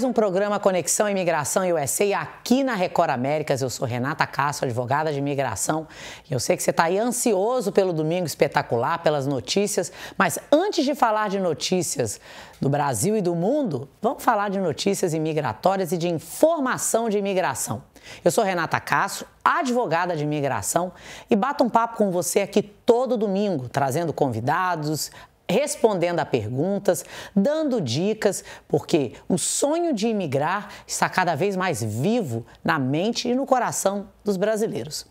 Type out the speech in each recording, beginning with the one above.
um programa Conexão Imigração USA aqui na Record Américas. Eu sou Renata Castro, advogada de imigração. E eu sei que você está aí ansioso pelo Domingo Espetacular, pelas notícias. Mas antes de falar de notícias do Brasil e do mundo, vamos falar de notícias imigratórias e de informação de imigração. Eu sou Renata Castro, advogada de imigração, e bato um papo com você aqui todo domingo, trazendo convidados, respondendo a perguntas, dando dicas, porque o sonho de imigrar está cada vez mais vivo na mente e no coração dos brasileiros.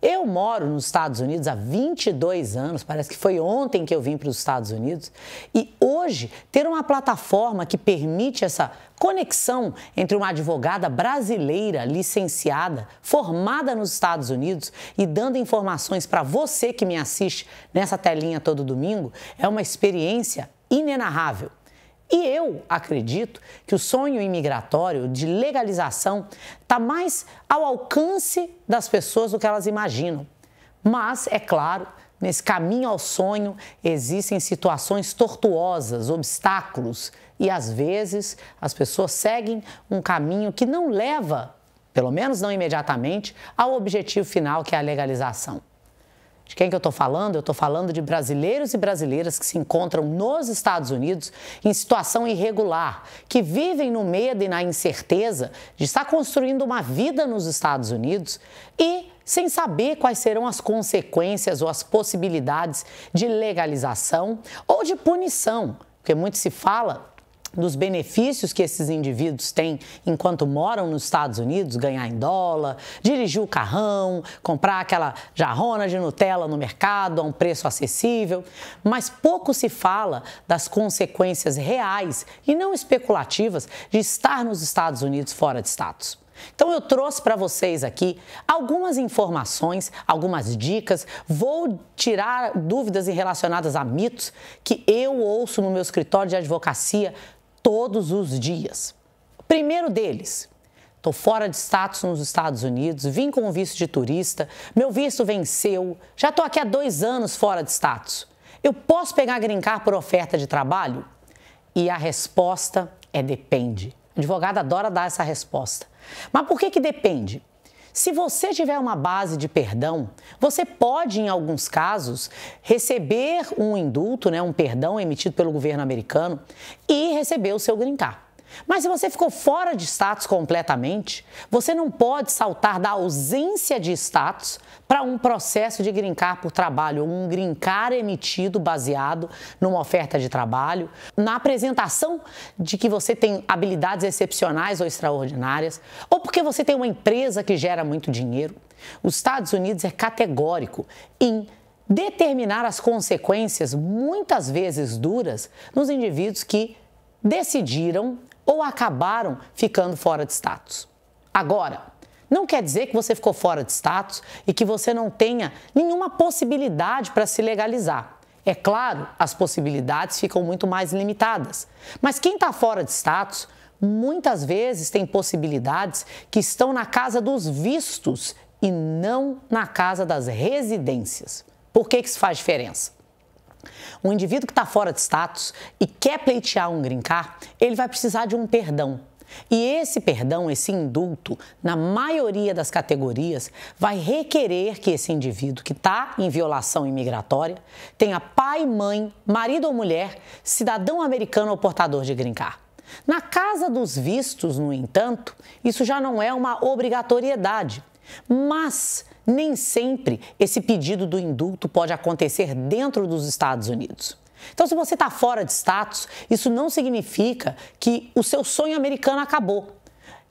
Eu moro nos Estados Unidos há 22 anos, parece que foi ontem que eu vim para os Estados Unidos, e hoje ter uma plataforma que permite essa conexão entre uma advogada brasileira licenciada, formada nos Estados Unidos e dando informações para você que me assiste nessa telinha todo domingo, é uma experiência inenarrável. E eu acredito que o sonho imigratório de legalização está mais ao alcance das pessoas do que elas imaginam. Mas, é claro, nesse caminho ao sonho existem situações tortuosas, obstáculos, e às vezes as pessoas seguem um caminho que não leva, pelo menos não imediatamente, ao objetivo final, que é a legalização. De quem que eu estou falando? Eu estou falando de brasileiros e brasileiras que se encontram nos Estados Unidos em situação irregular, que vivem no medo e na incerteza de estar construindo uma vida nos Estados Unidos e sem saber quais serão as consequências ou as possibilidades de legalização ou de punição, porque muito se fala dos benefícios que esses indivíduos têm enquanto moram nos Estados Unidos, ganhar em dólar, dirigir o carrão, comprar aquela jarrona de Nutella no mercado a um preço acessível, mas pouco se fala das consequências reais e não especulativas de estar nos Estados Unidos fora de status. Então eu trouxe para vocês aqui algumas informações, algumas dicas, vou tirar dúvidas relacionadas a mitos que eu ouço no meu escritório de advocacia todos os dias. Primeiro deles, estou fora de status nos Estados Unidos, vim com o visto de turista, meu visto venceu, já estou aqui há 2 anos fora de status. Eu posso pegar green card por oferta de trabalho? E a resposta é depende. A advogada adora dar essa resposta. Mas por que depende? Se você tiver uma base de perdão, você pode, em alguns casos, receber um indulto, um perdão emitido pelo governo americano e receber o seu green card. Mas se você ficou fora de status completamente, você não pode saltar da ausência de status para um processo de green card por trabalho, ou um green card emitido baseado numa oferta de trabalho, na apresentação de que você tem habilidades excepcionais ou extraordinárias, ou porque você tem uma empresa que gera muito dinheiro. Os Estados Unidos é categórico em determinar as consequências, muitas vezes duras, nos indivíduos que decidiram ou acabaram ficando fora de status. Agora, não quer dizer que você ficou fora de status e que você não tenha nenhuma possibilidade para se legalizar. É claro, as possibilidades ficam muito mais limitadas. Mas quem está fora de status, muitas vezes tem possibilidades que estão na casa dos vistos e não na casa das residências. Por que isso faz diferença? Um indivíduo que está fora de status e quer pleitear um green card, ele vai precisar de um perdão. E esse perdão, esse indulto, na maioria das categorias, vai requerer que esse indivíduo que está em violação imigratória tenha pai, mãe, marido ou mulher, cidadão americano ou portador de green card. Na casa dos vistos, no entanto, isso já não é uma obrigatoriedade, mas nem sempre esse pedido do indulto pode acontecer dentro dos Estados Unidos. Então, se você está fora de status, isso não significa que o seu sonho americano acabou.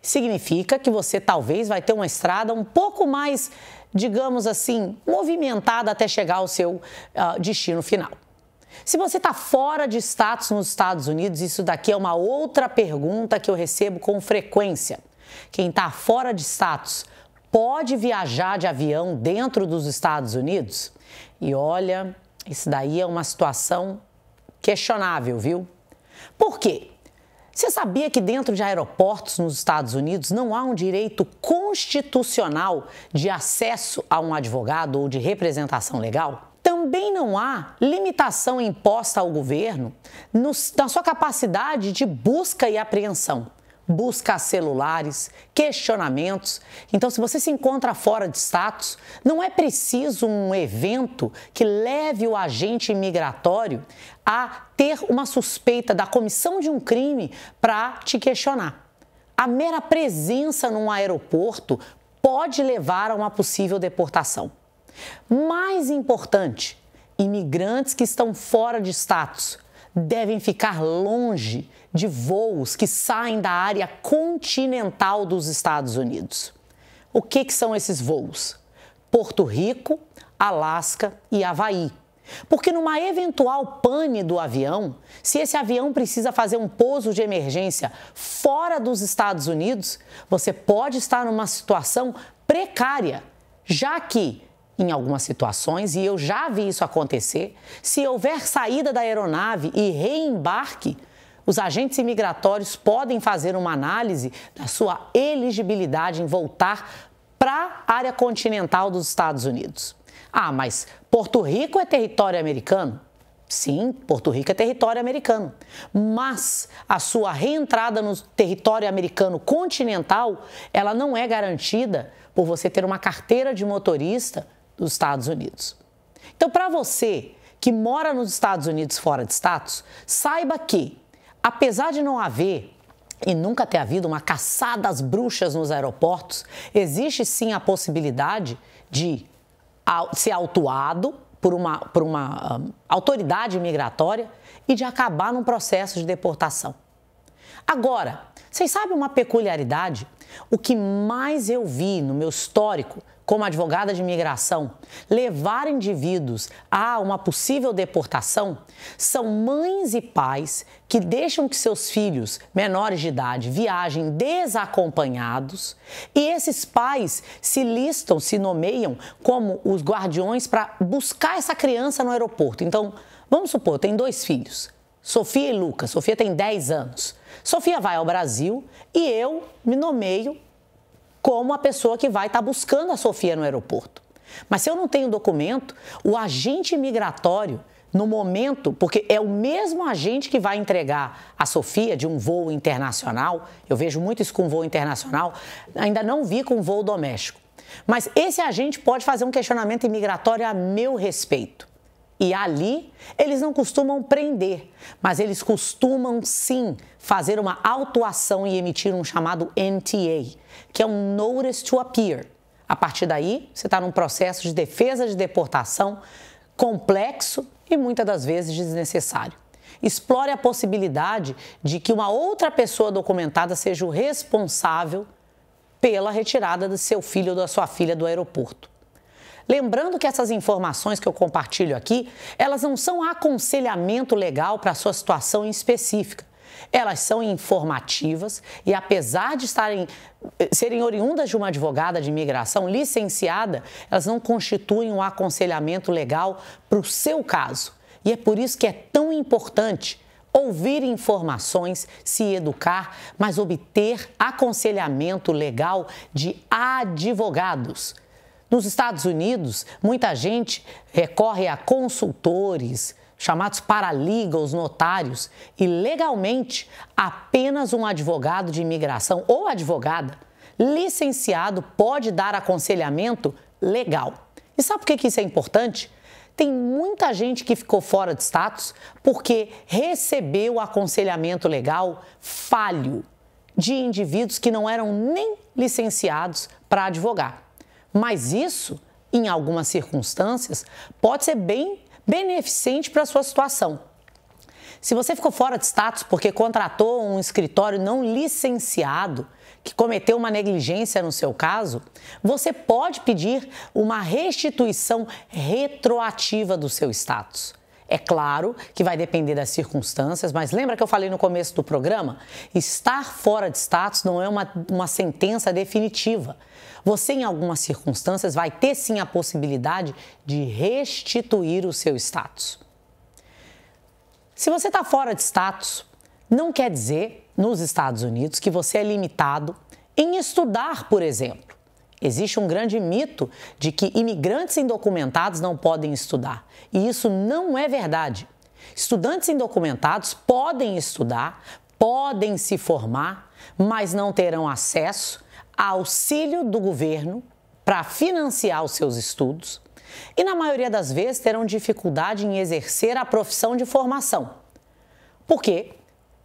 Significa que você talvez vai ter uma estrada um pouco mais, digamos assim, movimentada até chegar ao seu destino final. Se você está fora de status nos Estados Unidos, isso daqui é uma outra pergunta que eu recebo com frequência. Quem está fora de status pode viajar de avião dentro dos Estados Unidos? E olha, isso daí é uma situação questionável, viu? Por quê? Você sabia que dentro de aeroportos nos Estados Unidos não há um direito constitucional de acesso a um advogado ou de representação legal? Também não há limitação imposta ao governo na sua capacidade de busca e apreensão. buscas celulares, questionamentos. Então, se você se encontra fora de status, não é preciso um evento que leve o agente imigratório a ter uma suspeita da comissão de um crime para te questionar. A mera presença num aeroporto pode levar a uma possível deportação. Mais importante, imigrantes que estão fora de status devem ficar longe de voos que saem da área continental dos Estados Unidos. O que são esses voos? Porto Rico, Alasca e Havaí. Porque numa eventual pane do avião, se esse avião precisa fazer um pouso de emergência fora dos Estados Unidos, você pode estar numa situação precária, já que, em algumas situações, e eu já vi isso acontecer, se houver saída da aeronave e reembarque, os agentes imigratórios podem fazer uma análise da sua elegibilidade em voltar para a área continental dos Estados Unidos. Ah, mas Porto Rico é território americano? Sim, Porto Rico é território americano. Mas a sua reentrada no território americano continental, ela não é garantida por você ter uma carteira de motorista dos Estados Unidos. Então, para você que mora nos Estados Unidos fora de status, saiba que, apesar de não haver e nunca ter havido uma caçada às bruxas nos aeroportos, existe sim a possibilidade de ser autuado por uma autoridade migratória e de acabar num processo de deportação. Agora, vocês sabem uma peculiaridade? O que mais eu vi no meu histórico como advogada de imigração levar indivíduos a uma possível deportação são mães e pais que deixam que seus filhos menores de idade viajem desacompanhados e esses pais se listam, se nomeiam como os guardiões para buscar essa criança no aeroporto. Então, vamos supor, tem 2 filhos, Sofia e Lucas. Sofia tem 10 anos. Sofia vai ao Brasil e eu me nomeio como a pessoa que vai estar buscando a Sofia no aeroporto. Mas se eu não tenho documento, o agente migratório, no momento, porque é o mesmo agente que vai entregar a Sofia de um voo internacional, eu vejo muito isso com voo internacional, ainda não vi com voo doméstico. Mas esse agente pode fazer um questionamento imigratório a meu respeito. E ali, eles não costumam prender, mas eles costumam sim fazer uma autuação e emitir um chamado NTA, que é um Notice to Appear. A partir daí, você está num processo de defesa de deportação complexo e muitas das vezes desnecessário. Explore a possibilidade de que uma outra pessoa documentada seja o responsável pela retirada do seu filho ou da sua filha do aeroporto. Lembrando que essas informações que eu compartilho aqui, elas não são aconselhamento legal para a sua situação em específica. Elas são informativas e, apesar de serem oriundas de uma advogada de imigração licenciada, elas não constituem um aconselhamento legal para o seu caso. E é por isso que é tão importante ouvir informações, se educar, mas obter aconselhamento legal de advogados. Nos Estados Unidos, muita gente recorre a consultores, chamados paralegals, notários, e legalmente apenas um advogado de imigração ou advogada licenciado pode dar aconselhamento legal. E sabe por que isso é importante? Tem muita gente que ficou fora de status porque recebeu aconselhamento legal falho de indivíduos que não eram nem licenciados para advogar. Mas isso, em algumas circunstâncias, pode ser bem beneficente para a sua situação. Se você ficou fora de status porque contratou um escritório não licenciado, que cometeu uma negligência no seu caso, você pode pedir uma restituição retroativa do seu status. É claro que vai depender das circunstâncias, mas lembra que eu falei no começo do programa? Estar fora de status não é uma sentença definitiva. Você, em algumas circunstâncias, vai ter sim a possibilidade de restituir o seu status. Se você está fora de status, não quer dizer, nos Estados Unidos, que você é limitado em estudar, por exemplo. Existe um grande mito de que imigrantes indocumentados não podem estudar. E isso não é verdade. Estudantes indocumentados podem estudar, podem se formar mas não terão acesso a auxílio do governo para financiar os seus estudos e, na maioria das vezes, terão dificuldade em exercer a profissão de formação. Porque,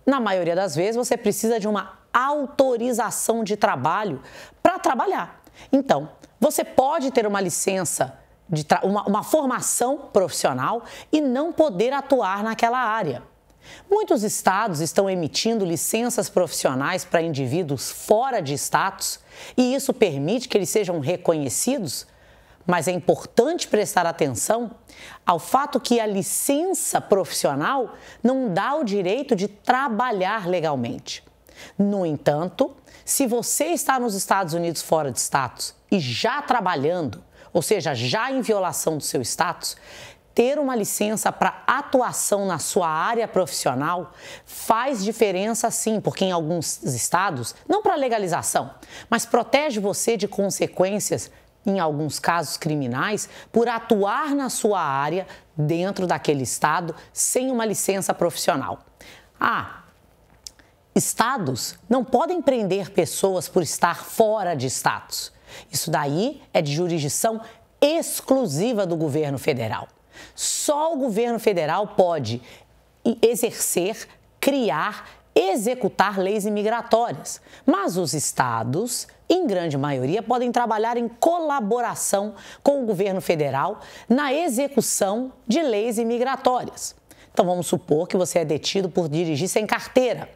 na maioria das vezes, você precisa de uma autorização de trabalho para trabalhar. Então, você pode ter uma licença, uma formação profissional e não poder atuar naquela área. Muitos estados estão emitindo licenças profissionais para indivíduos fora de status e isso permite que eles sejam reconhecidos, mas é importante prestar atenção ao fato que a licença profissional não dá o direito de trabalhar legalmente. No entanto, se você está nos Estados Unidos fora de status e já trabalhando, ou seja, já em violação do seu status, ter uma licença para atuação na sua área profissional faz diferença sim, porque em alguns estados, não para legalização, mas protege você de consequências, em alguns casos criminais, por atuar na sua área dentro daquele estado sem uma licença profissional. Estados não podem prender pessoas por estar fora de status. Isso daí é de jurisdição exclusiva do governo federal. Só o governo federal pode exercer, criar, executar leis imigratórias. Mas os estados, em grande maioria, podem trabalhar em colaboração com o governo federal na execução de leis imigratórias. Então vamos supor que você é detido por dirigir sem carteira.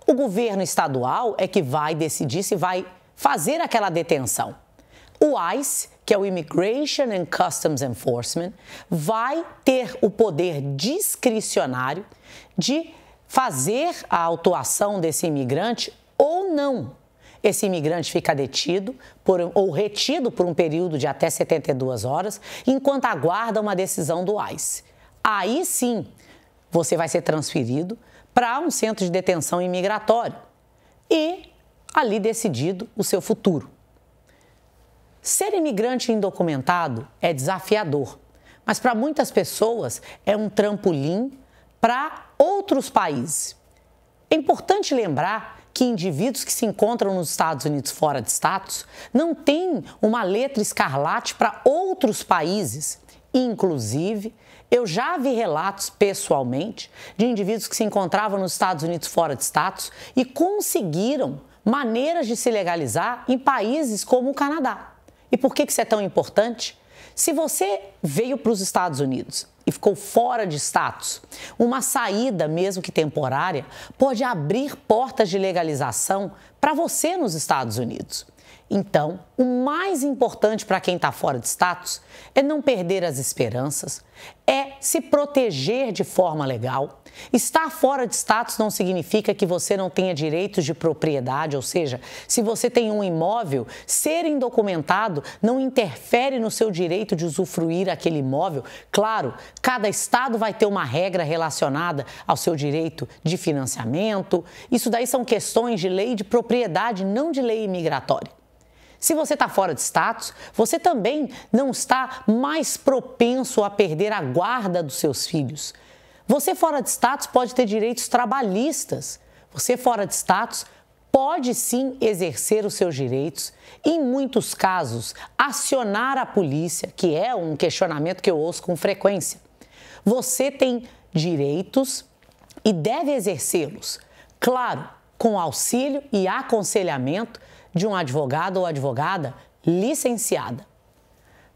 O governo estadual é que vai decidir se vai fazer aquela detenção. O ICE, que é o Immigration and Customs Enforcement, vai ter o poder discricionário de fazer a autuação desse imigrante ou não. Esse imigrante fica detido ou retido por um período de até 72 horas, enquanto aguarda uma decisão do ICE. Aí sim, você vai ser transferido para um centro de detenção imigratório e ali decidido o seu futuro. Ser imigrante indocumentado é desafiador, mas para muitas pessoas é um trampolim para outros países. É importante lembrar que indivíduos que se encontram nos Estados Unidos fora de status não têm uma letra escarlate para outros países. Inclusive, eu já vi relatos pessoalmente de indivíduos que se encontravam nos Estados Unidos fora de status e conseguiram maneiras de se legalizar em países como o Canadá. E por que isso é tão importante? Se você veio para os Estados Unidos e ficou fora de status, uma saída, mesmo que temporária, pode abrir portas de legalização para você nos Estados Unidos. Então, o mais importante para quem está fora de status é não perder as esperanças, é se proteger de forma legal. Estar fora de status não significa que você não tenha direitos de propriedade, ou seja, se você tem um imóvel, ser indocumentado não interfere no seu direito de usufruir aquele imóvel. Claro, cada estado vai ter uma regra relacionada ao seu direito de financiamento. Isso daí são questões de lei de propriedade, não de lei imigratória. Se você está fora de status, você também não está mais propenso a perder a guarda dos seus filhos. Você fora de status pode ter direitos trabalhistas. Você fora de status pode sim exercer os seus direitos. Em muitos casos, acionar a polícia, que é um questionamento que eu ouço com frequência. Você tem direitos e deve exercê-los. Claro, com auxílio e aconselhamento de um advogado ou advogada licenciada.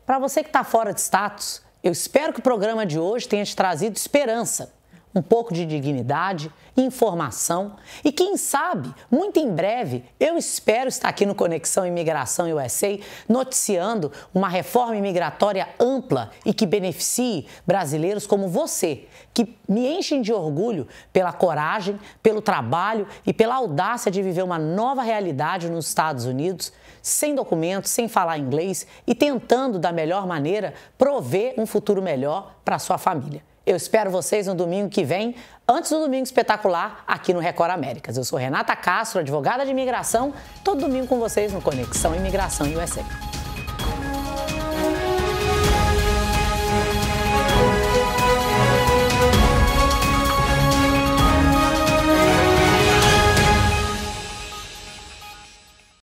Para você que está fora de status, eu espero que o programa de hoje tenha te trazido esperança, um pouco de dignidade, informação e quem sabe, muito em breve, eu espero estar aqui no Conexão Imigração USA noticiando uma reforma imigratória ampla e que beneficie brasileiros como você, que me enchem de orgulho pela coragem, pelo trabalho e pela audácia de viver uma nova realidade nos Estados Unidos, sem documentos, sem falar inglês e tentando, da melhor maneira, prover um futuro melhor para a sua família. Eu espero vocês no domingo que vem, antes do Domingo Espetacular, aqui no Record Américas. Eu sou Renata Castro, advogada de imigração, todo domingo com vocês no Conexão Imigração USA.